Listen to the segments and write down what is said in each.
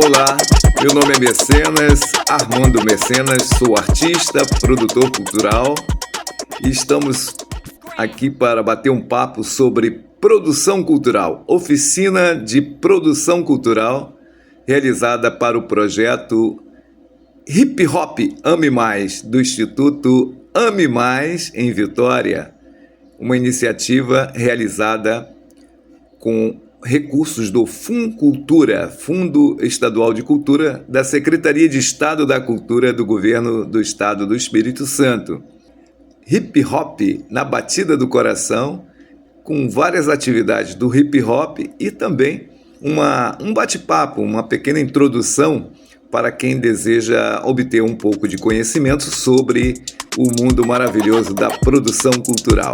Olá, meu nome é Mecenas, Armando Mecenas, sou artista, produtor cultural e estamos aqui para bater um papo sobre produção cultural, oficina de produção cultural realizada para o projeto Hip Hop Ame Mais, do Instituto Ame Mais em Vitória, uma iniciativa realizada com recursos do FUNCultura, Fundo Estadual de Cultura, da Secretaria de Estado da Cultura do Governo do Estado do Espírito Santo. Hip Hop na batida do coração, com várias atividades do hip hop e também um bate-papo, uma pequena introdução para quem deseja obter um pouco de conhecimento sobre o mundo maravilhoso da produção cultural.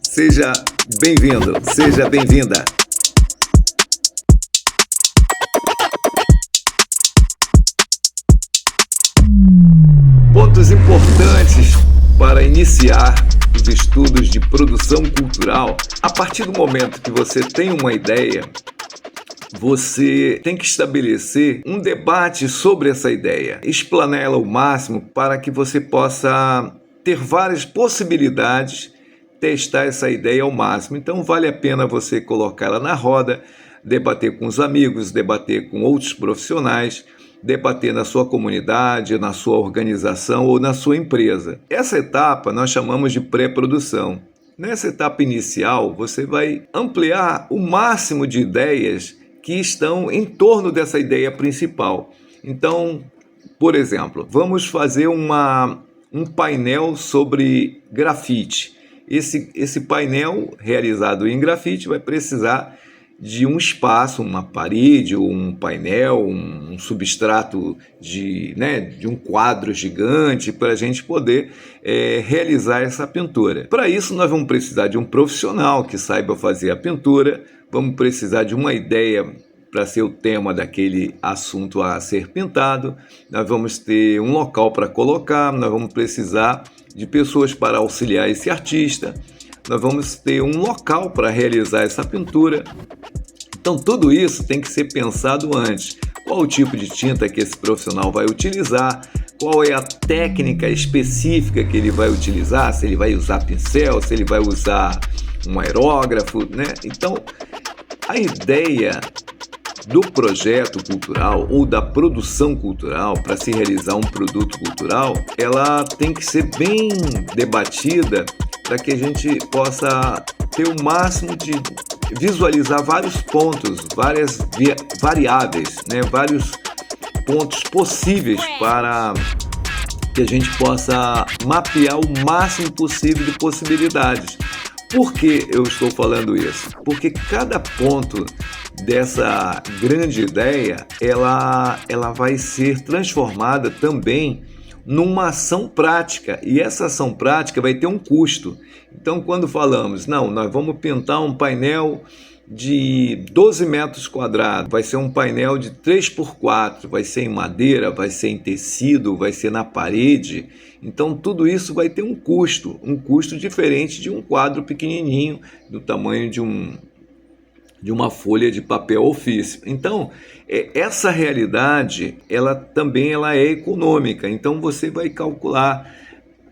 Seja bem-vindo, seja bem-vinda! Pontos importantes para iniciar os estudos de produção cultural. A partir do momento que você tem uma ideia, você tem que estabelecer um debate sobre essa ideia, explanar ela ao máximo para que você possa ter várias possibilidades, testar essa ideia ao máximo. Então vale a pena você colocá-la na roda, debater com os amigos, debater com outros profissionais, debater na sua comunidade, na sua organização ou na sua empresa. Essa etapa nós chamamos de pré-produção. Nessa etapa inicial, você vai ampliar o máximo de ideias que estão em torno dessa ideia principal. Então, por exemplo, vamos fazer um painel sobre grafite. Esse painel realizado em grafite vai precisar de um espaço, uma parede, um painel, um substrato de um quadro gigante para a gente poder realizar essa pintura. Para isso nós vamos precisar de um profissional que saiba fazer a pintura, vamos precisar de uma ideia para ser o tema daquele assunto a ser pintado, nós vamos ter um local para colocar, nós vamos precisar de pessoas para auxiliar esse artista, nós vamos ter um local para realizar essa pintura. Então tudo isso tem que ser pensado antes. Qual o tipo de tinta que esse profissional vai utilizar, qual é a técnica específica que ele vai utilizar, se ele vai usar pincel, se ele vai usar um aerógrafo, né? Então a ideia do projeto cultural ou da produção cultural para se realizar um produto cultural, ela tem que ser bem debatida para que a gente possa ter o máximo de visualizar vários pontos, várias variáveis, né? Vários pontos possíveis para que a gente possa mapear o máximo possível de possibilidades. Por que eu estou falando isso? Porque cada ponto dessa grande ideia, ela vai ser transformada também numa ação prática, e essa ação prática vai ter um custo. Então, quando falamos, nós vamos pintar um painel de 12 metros quadrados, vai ser um painel de 3x4, vai ser em madeira, vai ser em tecido, vai ser na parede. Então, tudo isso vai ter um custo diferente de um quadro pequenininho, do tamanho de uma folha de papel ofício. Então, essa realidade, ela também é econômica. Então, você vai calcular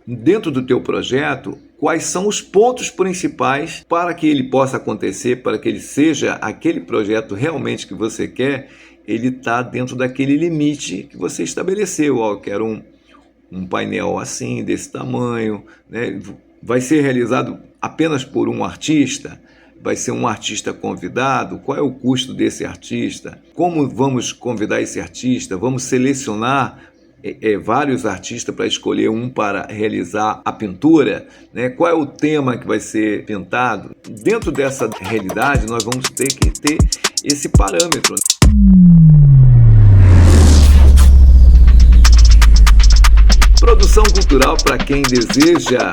dentro do teu projeto quais são os pontos principais para que ele possa acontecer, para que ele seja aquele projeto realmente que você quer, ele está dentro daquele limite que você estabeleceu. Eu quero um painel assim, desse tamanho, né? Vai ser realizado apenas por um artista? Vai ser um artista convidado? Qual é o custo desse artista? Como vamos convidar esse artista? Vamos selecionar vários artistas para escolher um para realizar a pintura, né? Qual é o tema que vai ser pintado? Dentro dessa realidade, nós vamos ter que ter esse parâmetro. Produção cultural para quem deseja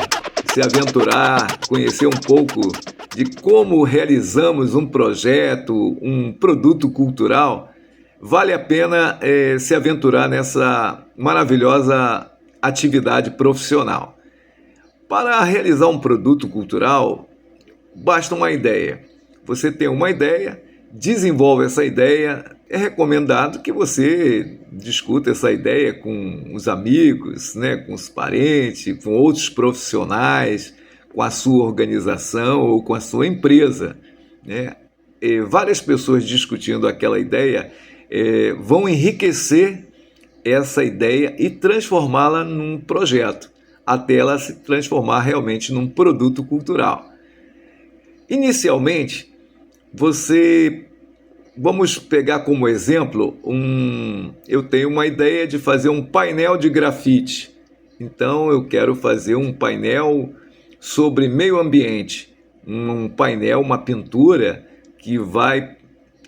se aventurar, conhecer um pouco de como realizamos um projeto, um produto cultural, vale a pena se aventurar nessa maravilhosa atividade profissional. Para realizar um produto cultural, basta uma ideia. Você tem uma ideia, desenvolve essa ideia, é recomendado que você discuta essa ideia com os amigos, né, com os parentes, com outros profissionais, com a sua organização ou com a sua empresa, né? Várias pessoas discutindo aquela ideia vão enriquecer essa ideia e transformá-la num projeto, até ela se transformar realmente num produto cultural. Inicialmente, vamos pegar como exemplo, eu tenho uma ideia de fazer um painel de grafite. Então eu quero fazer um painel sobre meio ambiente, um painel, uma pintura que vai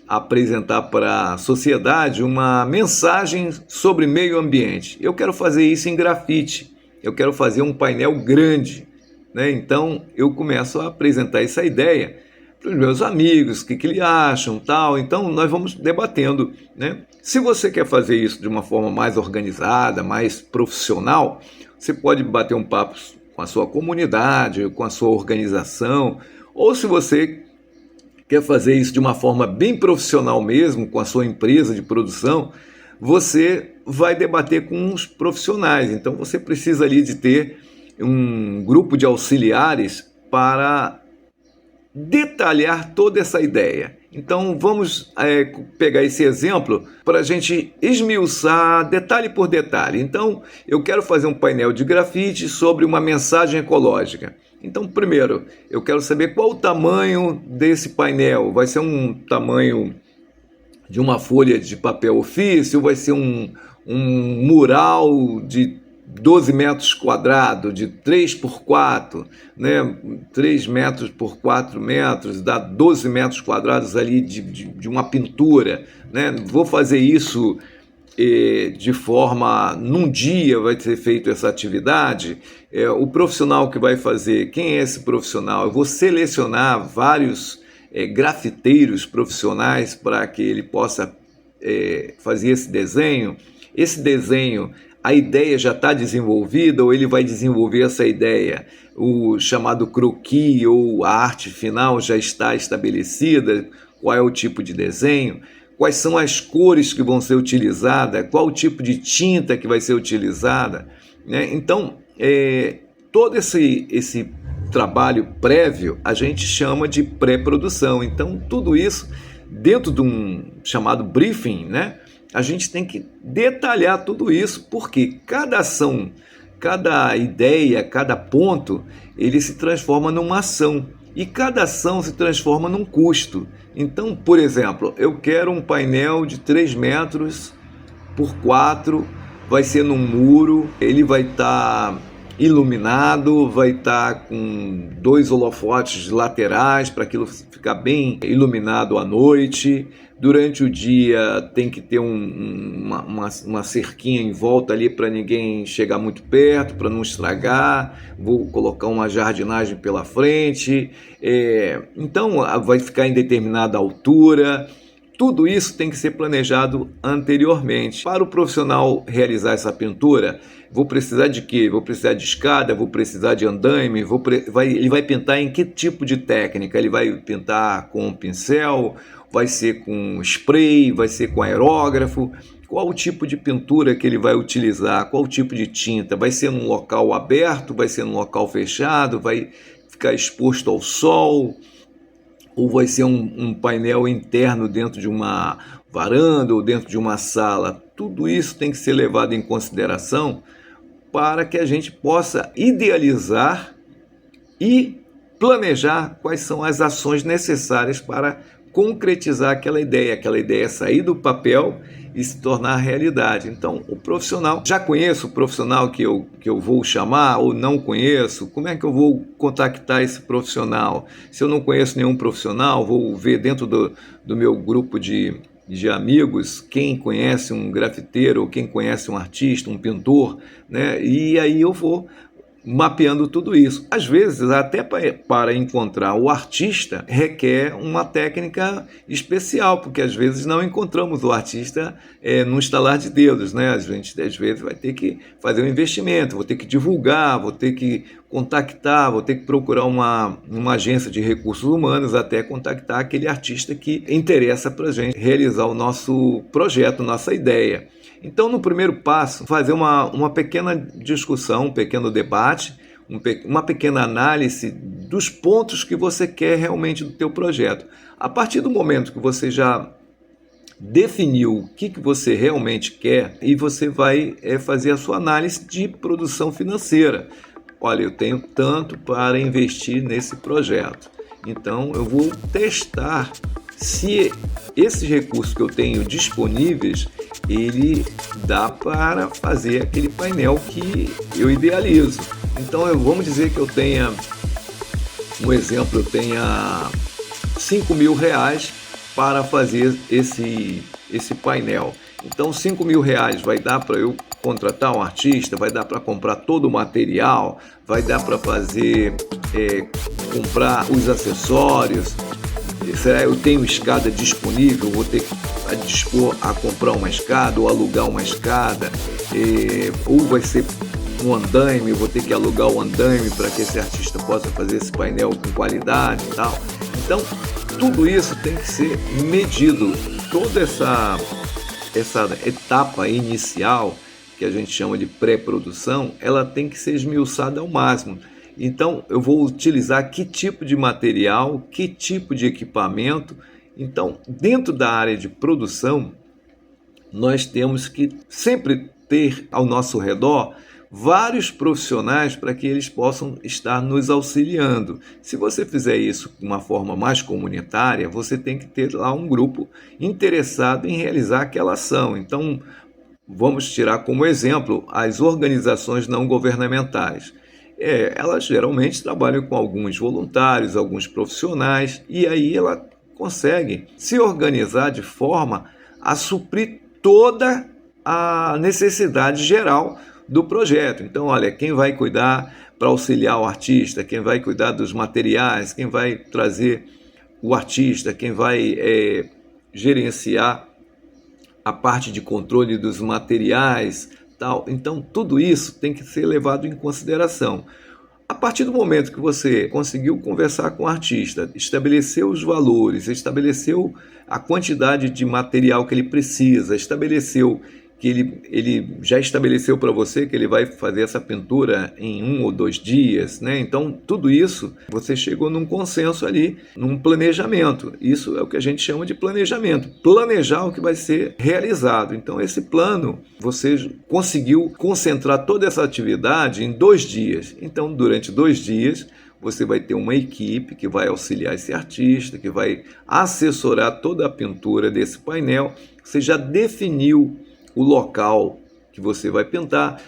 apresentar para a sociedade uma mensagem sobre meio ambiente. Eu quero fazer isso em grafite, eu quero fazer um painel grande, né? Então eu começo a apresentar essa ideia para os meus amigos, o que eles acham, tal. Então nós vamos debatendo, né? Se você quer fazer isso de uma forma mais organizada, mais profissional, você pode bater um papo com a sua comunidade, com a sua organização, ou se você quer fazer isso de uma forma bem profissional mesmo, com a sua empresa de produção, você vai debater com os profissionais. Então você precisa ali de ter um grupo de auxiliares para detalhar toda essa ideia. Então vamos pegar esse exemplo para a gente esmiuçar detalhe por detalhe. Então eu quero fazer um painel de grafite sobre uma mensagem ecológica. Então primeiro eu quero saber qual o tamanho desse painel. Vai ser um tamanho de uma folha de papel ofício, vai ser um mural de 12 metros quadrados, de 3 por 4, né? 3 metros por 4 metros, dá 12 metros quadrados ali de uma pintura, né? Vou fazer isso de forma, num dia vai ser feita essa atividade. O profissional que vai fazer, quem é esse profissional? Eu vou selecionar vários grafiteiros profissionais para que ele possa fazer esse desenho. Esse desenho, a ideia já está desenvolvida ou ele vai desenvolver essa ideia? O chamado croquis ou a arte final já está estabelecida? Qual é o tipo de desenho? Quais são as cores que vão ser utilizadas? Qual o tipo de tinta que vai ser utilizada? Né? Então, todo esse trabalho prévio a gente chama de pré-produção. Então, tudo isso dentro de um chamado briefing, né? A gente tem que detalhar tudo isso, porque cada ação, cada ideia, cada ponto, ele se transforma numa ação. E cada ação se transforma num custo. Então, por exemplo, eu quero um painel de 3 metros por 4, vai ser num muro, ele vai estar iluminado, vai estar com 2 holofotes laterais para aquilo ficar bem iluminado à noite. Durante o dia tem que ter uma cerquinha em volta ali para ninguém chegar muito perto, para não estragar. Vou colocar uma jardinagem pela frente. Então vai ficar em determinada altura. Tudo isso tem que ser planejado anteriormente. Para o profissional realizar essa pintura, vou precisar de quê? Vou precisar de escada, vou precisar de andaime, ele vai pintar em que tipo de técnica? Ele vai pintar com pincel, vai ser com spray, vai ser com aerógrafo? Qual o tipo de pintura que ele vai utilizar? Qual o tipo de tinta? Vai ser num local aberto? Vai ser num local fechado? Vai ficar exposto ao sol? Ou vai ser um painel interno dentro de uma varanda ou dentro de uma sala? Tudo isso tem que ser levado em consideração para que a gente possa idealizar e planejar quais são as ações necessárias para concretizar aquela ideia sair do papel e se tornar realidade. Então, o profissional, já conheço o profissional que eu vou chamar ou não conheço? Como é que eu vou contactar esse profissional? Se eu não conheço nenhum profissional, vou ver dentro do meu grupo de amigos quem conhece um grafiteiro ou quem conhece um artista, um pintor, né? E aí eu vou mapeando tudo isso. Às vezes, até para encontrar o artista, requer uma técnica especial, porque às vezes não encontramos o artista no estalar de dedos, né? A gente às vezes vai ter que fazer um investimento, vou ter que divulgar, vou ter que contactar, vou ter que procurar uma agência de recursos humanos até contactar aquele artista que interessa para a gente realizar o nosso projeto, nossa ideia. Então, no primeiro passo, fazer uma pequena discussão, um pequeno debate, uma pequena análise dos pontos que você quer realmente do teu projeto. A partir do momento que você já definiu o que você realmente quer, e você vai fazer a sua análise de produção financeira. Olha, eu tenho tanto para investir nesse projeto, então eu vou testar se esses recursos que eu tenho disponíveis, ele dá para fazer aquele painel que eu idealizo. Então vamos dizer que eu tenha, um exemplo, eu tenha R$5.000 para fazer esse painel. Então R$5.000 vai dar para eu contratar um artista, vai dar para comprar todo o material, vai dar para fazer, comprar os acessórios. Será que eu tenho escada disponível? Vou ter que dispor a comprar uma escada ou alugar uma escada, ou vai ser um andaime, vou ter que alugar o andaime para que esse artista possa fazer esse painel com qualidade e tal. Então, tudo isso tem que ser medido. Toda essa etapa inicial, que a gente chama de pré-produção, ela tem que ser esmiuçada ao máximo. Então, eu vou utilizar que tipo de material, que tipo de equipamento. Então, dentro da área de produção, nós temos que sempre ter ao nosso redor vários profissionais para que eles possam estar nos auxiliando. Se você fizer isso de uma forma mais comunitária, você tem que ter lá um grupo interessado em realizar aquela ação. Então, vamos tirar como exemplo as organizações não governamentais. Elas geralmente trabalham com alguns voluntários, alguns profissionais, e aí ela consegue se organizar de forma a suprir toda a necessidade geral do projeto. Então, olha, quem vai cuidar para auxiliar o artista, quem vai cuidar dos materiais, quem vai trazer o artista, quem vai gerenciar a parte de controle dos materiais, tal. Então, tudo isso tem que ser levado em consideração. A partir do momento que você conseguiu conversar com o artista, estabeleceu os valores, estabeleceu a quantidade de material que ele precisa, estabeleceu que ele já estabeleceu para você que ele vai fazer essa pintura em 1 ou 2 dias, né? Então, tudo isso, você chegou num consenso ali, num planejamento. Isso é o que a gente chama de planejamento. Planejar o que vai ser realizado. Então, esse plano, você conseguiu concentrar toda essa atividade em 2 dias. Então, durante 2 dias, você vai ter uma equipe que vai auxiliar esse artista, que vai assessorar toda a pintura desse painel. Você já definiu o local que você vai pintar.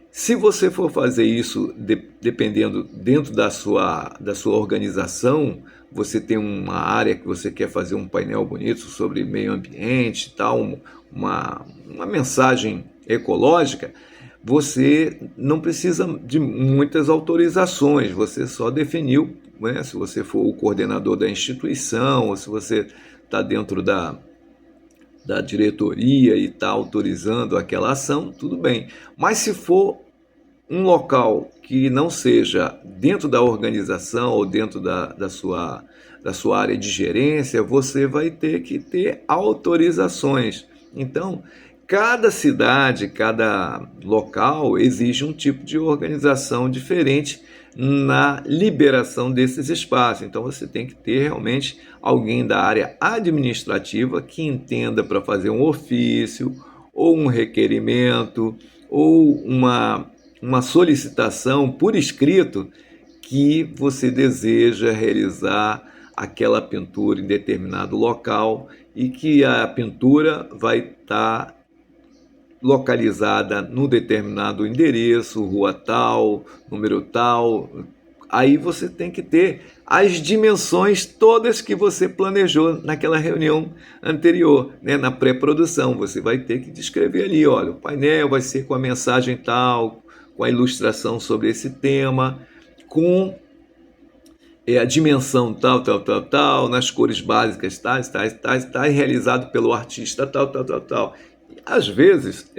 Se você for fazer isso, dependendo dentro da sua organização, você tem uma área que você quer fazer um painel bonito sobre meio ambiente, tal, uma mensagem ecológica, você não precisa de muitas autorizações, você só definiu, né? Se você for o coordenador da instituição, ou se você está dentro da diretoria e está autorizando aquela ação, tudo bem. Mas se for um local que não seja dentro da organização ou dentro da sua área de gerência, você vai ter que ter autorizações. Então, cada cidade, cada local exige um tipo de organização diferente na liberação desses espaços. Então você tem que ter realmente alguém da área administrativa que entenda para fazer um ofício, ou um requerimento, ou uma solicitação por escrito que você deseja realizar aquela pintura em determinado local e que a pintura vai estar localizada no determinado endereço, rua tal, número tal. Aí você tem que ter as dimensões todas que você planejou naquela reunião anterior, né? Na pré-produção. Você vai ter que descrever ali, olha, o painel vai ser com a mensagem tal, com a ilustração sobre esse tema, com a dimensão tal, nas cores básicas tais, realizado pelo artista tal. Às vezes,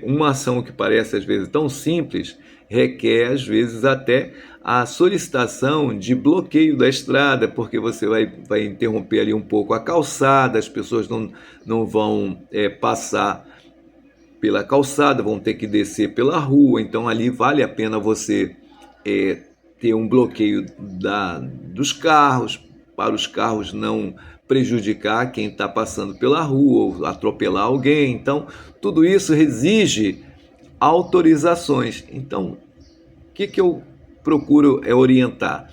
uma ação que parece às vezes tão simples, requer, às vezes, até a solicitação de bloqueio da estrada, porque você vai interromper ali um pouco a calçada, as pessoas não vão passar pela calçada, vão ter que descer pela rua, então ali vale a pena você ter um bloqueio dos carros, para os carros não prejudicar quem está passando pela rua ou atropelar alguém. Então, tudo isso exige autorizações. Então, o que eu procuro orientar?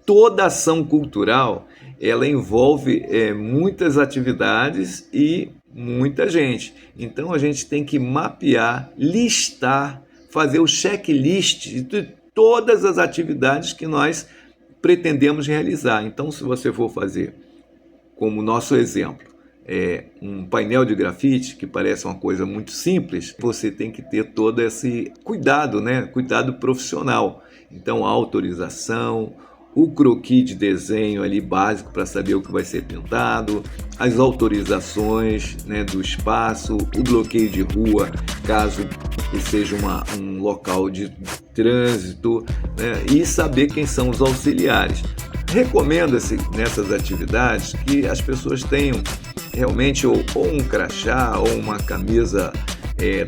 Toda ação cultural, ela envolve muitas atividades e muita gente. Então, a gente tem que mapear, listar, fazer o checklist de todas as atividades que nós pretendemos realizar. Então, se você for fazer, como nosso exemplo, um painel de grafite, que parece uma coisa muito simples, você tem que ter todo esse cuidado, né? Cuidado profissional. Então, a autorização, o croquis de desenho ali básico para saber o que vai ser pintado, as autorizações, né, do espaço, o bloqueio de rua, caso seja um local de trânsito, né, e saber quem são os auxiliares. Recomenda-se nessas atividades que as pessoas tenham realmente ou um crachá ou uma camisa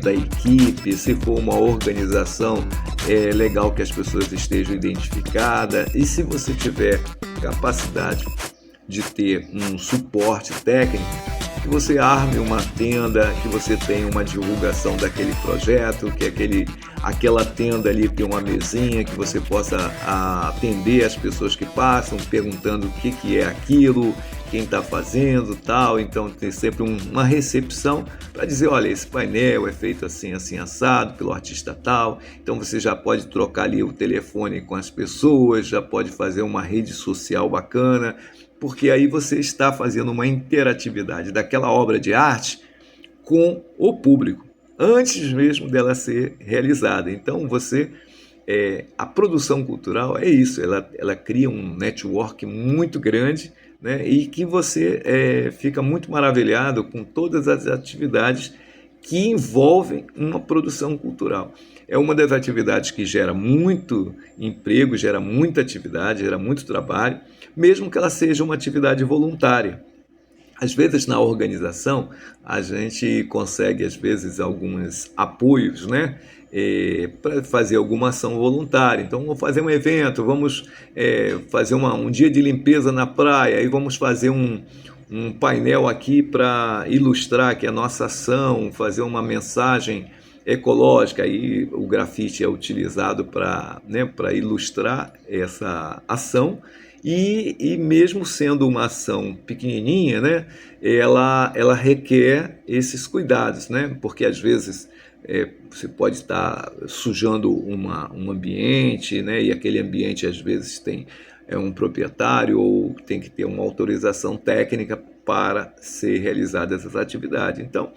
da equipe. Se for uma organização, é legal que as pessoas estejam identificadas, e se você tiver capacidade de ter um suporte técnico, que você arme uma tenda, que você tenha uma divulgação daquele projeto, que aquela tenda ali tem uma mesinha que você possa atender as pessoas que passam, perguntando o que é aquilo, quem está fazendo, tal. Então tem sempre uma recepção para dizer, olha, esse painel é feito assim, assim, assado, pelo artista tal. Então você já pode trocar ali o telefone com as pessoas, já pode fazer uma rede social bacana, porque aí você está fazendo uma interatividade daquela obra de arte com o público, antes mesmo dela ser realizada. Então a produção cultural é isso, ela cria um network muito grande, né, e que você fica muito maravilhado com todas as atividades que envolvem uma produção cultural. É uma das atividades que gera muito emprego, gera muita atividade, gera muito trabalho, mesmo que ela seja uma atividade voluntária. Às vezes, na organização, a gente consegue, às vezes, alguns apoios, né, para fazer alguma ação voluntária. Então, vamos fazer um evento, vamos fazer um dia de limpeza na praia, aí vamos fazer um painel aqui para ilustrar aqui a nossa ação, fazer uma mensagem ecológica. Aí o grafite é utilizado para ilustrar essa ação. E mesmo sendo uma ação pequenininha, né, ela requer esses cuidados, né, porque às vezes você pode estar sujando um ambiente, né, e aquele ambiente às vezes tem um proprietário ou tem que ter uma autorização técnica para ser realizada essas atividades. Então,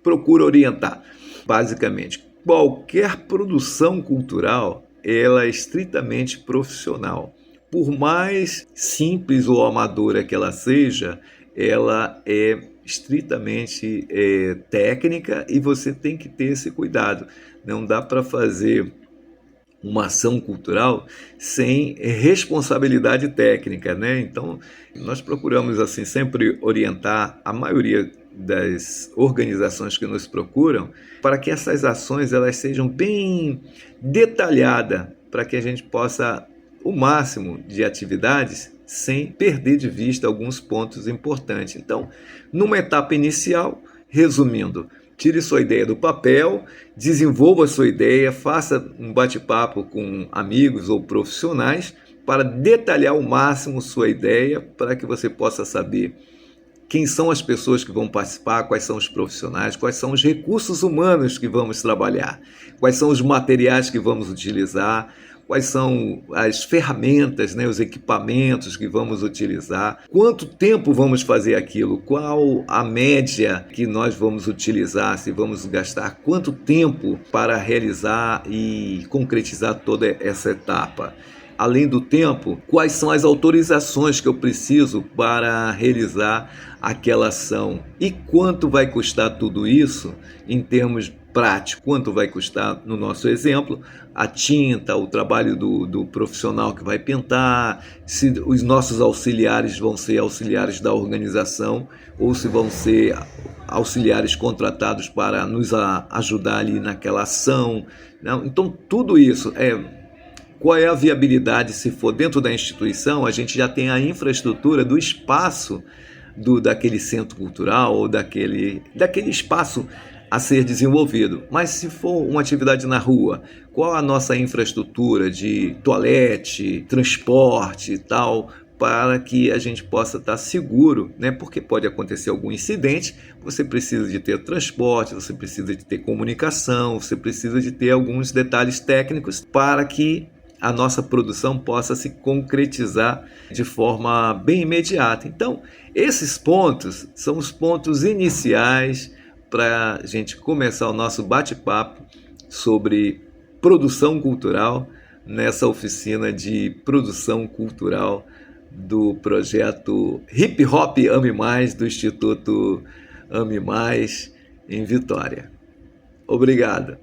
procura orientar. Basicamente, qualquer produção cultural, ela é estritamente profissional. Por mais simples ou amadora que ela seja, ela é estritamente técnica, e você tem que ter esse cuidado. Não dá para fazer uma ação cultural sem responsabilidade técnica, né? Então, nós procuramos assim sempre orientar a maioria das organizações que nos procuram para que essas ações elas sejam bem detalhadas, para que a gente possa o máximo de atividades sem perder de vista alguns pontos importantes. Então, numa etapa inicial, resumindo, tire sua ideia do papel, desenvolva sua ideia, faça um bate-papo com amigos ou profissionais para detalhar ao máximo sua ideia, para que você possa saber quem são as pessoas que vão participar, quais são os profissionais, quais são os recursos humanos que vamos trabalhar, quais são os materiais que vamos utilizar, quais são as ferramentas, né, os equipamentos que vamos utilizar, quanto tempo vamos fazer aquilo, qual a média que nós vamos utilizar, se vamos gastar quanto tempo para realizar e concretizar toda essa etapa. Além do tempo, quais são as autorizações que eu preciso para realizar aquela ação e quanto vai custar tudo isso em termos prático. Quanto vai custar, no nosso exemplo, a tinta, o trabalho do profissional que vai pintar, se os nossos auxiliares vão ser auxiliares da organização ou se vão ser auxiliares contratados para nos ajudar ali naquela ação. Então, tudo isso qual é a viabilidade? Se for dentro da instituição, a gente já tem a infraestrutura do espaço daquele centro cultural ou daquele espaço a ser desenvolvido. Mas se for uma atividade na rua, qual a nossa infraestrutura de toalete, transporte e tal, para que a gente possa estar seguro, né? Porque pode acontecer algum incidente, você precisa de ter transporte, você precisa de ter comunicação, você precisa de ter alguns detalhes técnicos para que a nossa produção possa se concretizar de forma bem imediata. Então, esses pontos são os pontos iniciais para a gente começar o nosso bate-papo sobre produção cultural nessa oficina de produção cultural do projeto Hip Hop Ame Mais, do Instituto Ame Mais, em Vitória. Obrigado.